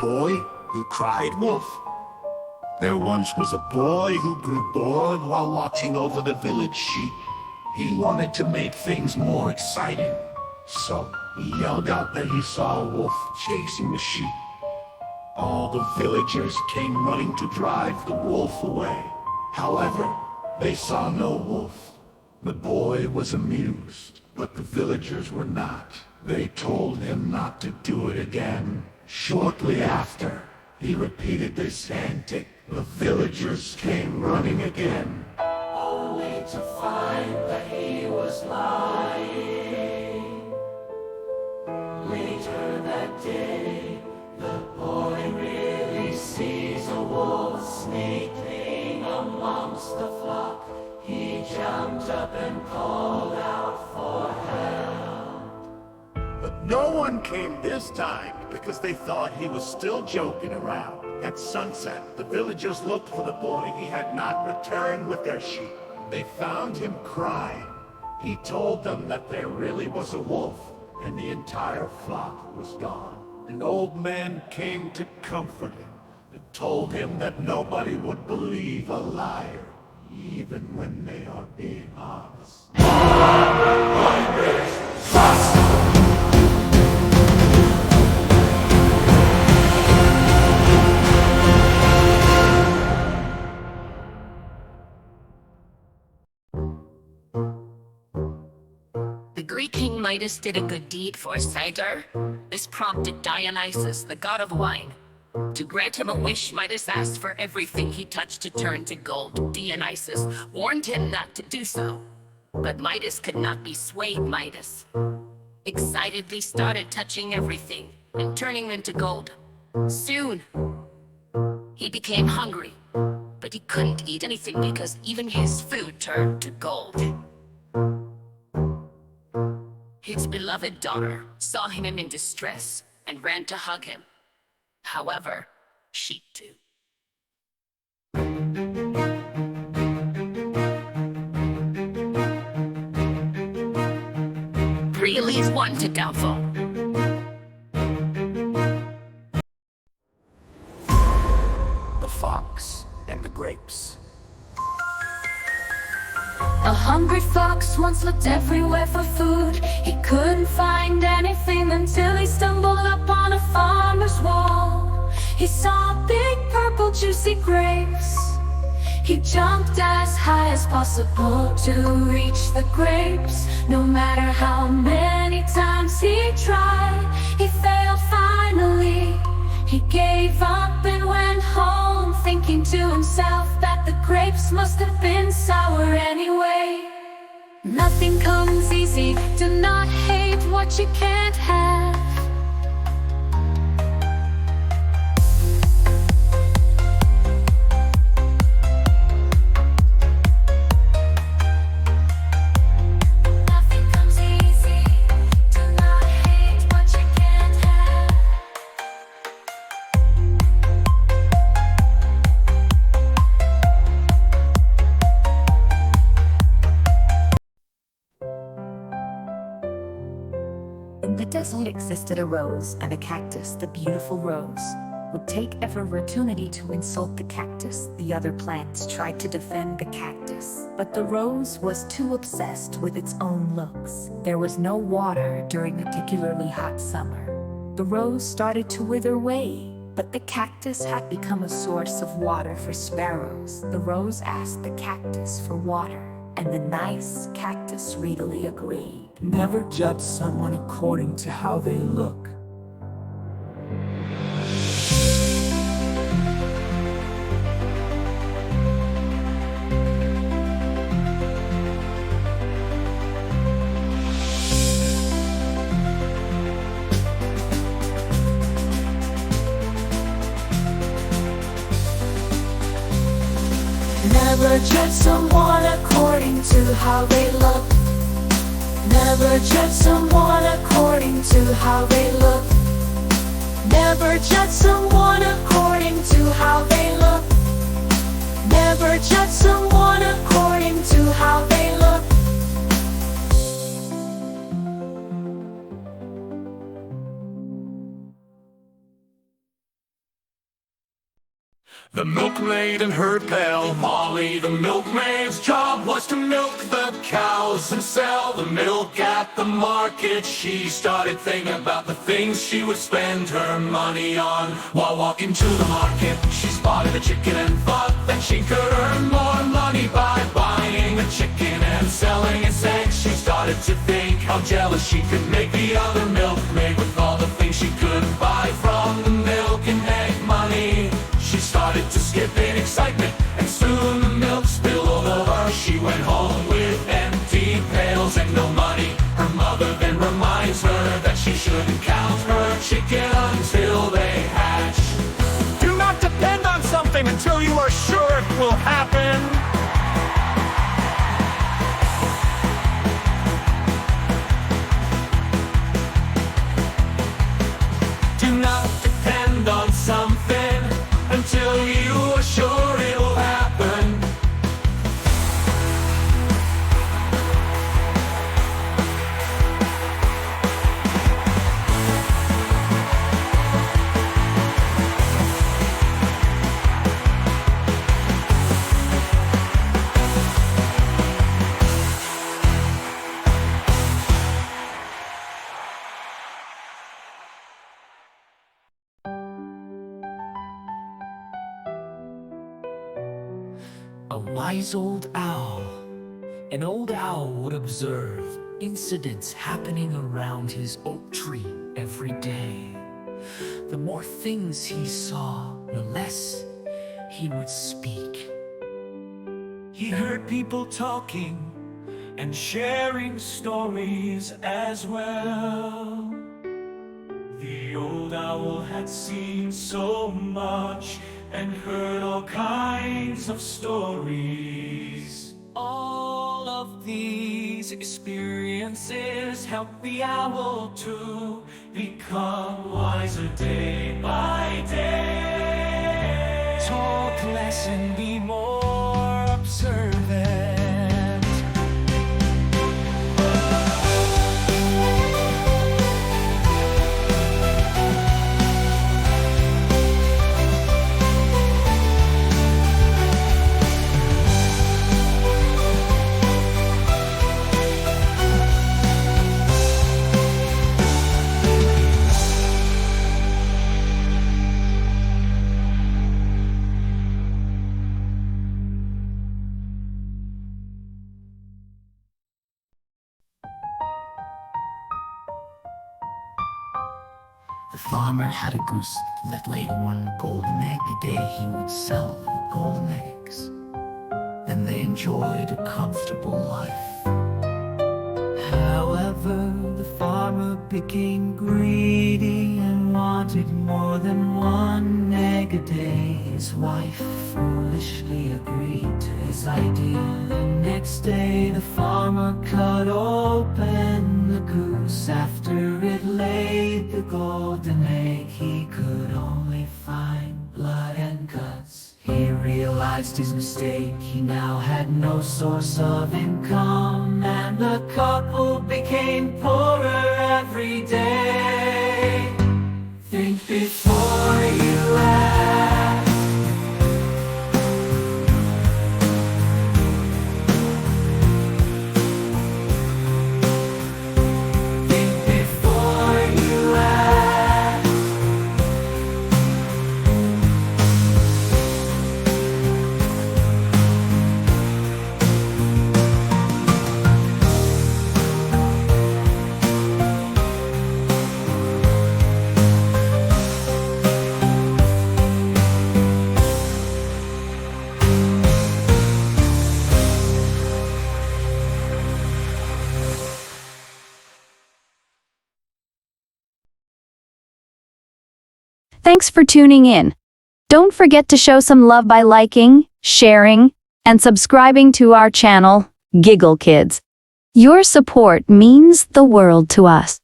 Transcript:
boy who cried wolf. There once was a boy who grew bored while watching over the village sheep. He wanted to make things more exciting, so he yelled out that he saw a wolf chasing the sheep. All the villagers came running to drive the wolf away. However, they saw no wolf. The boy was amused, but the villagers were not. They told him not to do it again. Shortly after, he repeated this antic. The villagers came running again, only to find that he was lying. Later that day, the boy really sees a wolf sneaking amongst the flock. He jumped up and called out for help. But no one came this time because they thought he was still joking around. At sunset, the villagers looked for the boy. He had not returned with their sheep. They found him crying. He told them that there really was a wolf, and the entire flock was gone. An old man came to comfort him and told him that nobody would believe a liar, even when they are being honest. The Greek King Midas did a good deed for cider. This prompted Dionysus, the god of wine. To grant him a wish, Midas asked for everything he touched to turn to gold. Dionysus warned him not to do so, but Midas could not be swayed. Midas excitedly started touching everything and turning into gold. Soon, he became hungry, but he couldn't eat anything because even his food turned to gold. His beloved daughter saw him in distress and ran to hug him. However, she too. Three leads, one to downfall. The fox and the grapes. A hungry fox once looked everywhere for food. He couldn't find anything until he stumbled upon a farmer's wall. He saw big purple juicy grapes. He jumped as high as possible to reach the grapes. No matter how many times he tried, he failed finally. He gave up and went home, thinking to himself that the grapes must have been sour anyway. Nothing comes easy, do not hate what you can't have. Nothing comes easy, do not hate what you can't have. In the desert existed a rose and a cactus. The beautiful rose would take every opportunity to insult the cactus. The other plants tried to defend the cactus, but the rose was too obsessed with its own looks. There was no water during a particularly hot summer. The rose started to wither away, but the cactus had become a source of water for sparrows. The rose asked the cactus for water, and the nice cactus readily agreed. Never judge someone according to how they look. Never judge someone according to how they look. Never judge someone according to how they look. Never judge someone according to how they look. Never judge someone according to how they look. The milkmaid and her pail. Molly, the milkmaid's job was to milk the cows and sell the milk at the market. She started thinking about the things she would spend her money on. While walking to the market, she spotted a chicken and thought that she could earn more money by buying a chicken and selling its eggs. She started to think how jealous she could make the other milkmaid with all the things she could buy from the milk and egg money. She started to skip in excitement, and soon the milk spilled over. She went home with empty pails and no money. Her mother then reminds her that she shouldn't count her chicken until they hatch. Do not depend on something until you are sure it will happen. Do not depend on something until you are sure it'll happen. A wise old owl. An old owl would observe incidents happening around his oak tree every day. The more things he saw, the less he would speak. He heard people talking and sharing stories as well. The old owl had seen so much and heard all kinds of stories. All of these experiences helped the owl to become wiser day by day. Talk less and be more observant. The farmer had a goose that laid one golden egg a day. He would sell golden eggs, and they enjoyed a comfortable life. However, the farmer became greedy and wanted more than one egg a day. His wife foolishly agreed to his idea. The next day, the farmer cut open the goose. After it laid the golden egg, he could only find blood and guts. He realized his mistake. He now had no source of income, and the couple became poorer every day. Think before you act. Think before you act. Thanks for tuning in. Don't forget to show some love by liking, sharing, and subscribing to our channel, Giggle Kids. Your support means the world to us.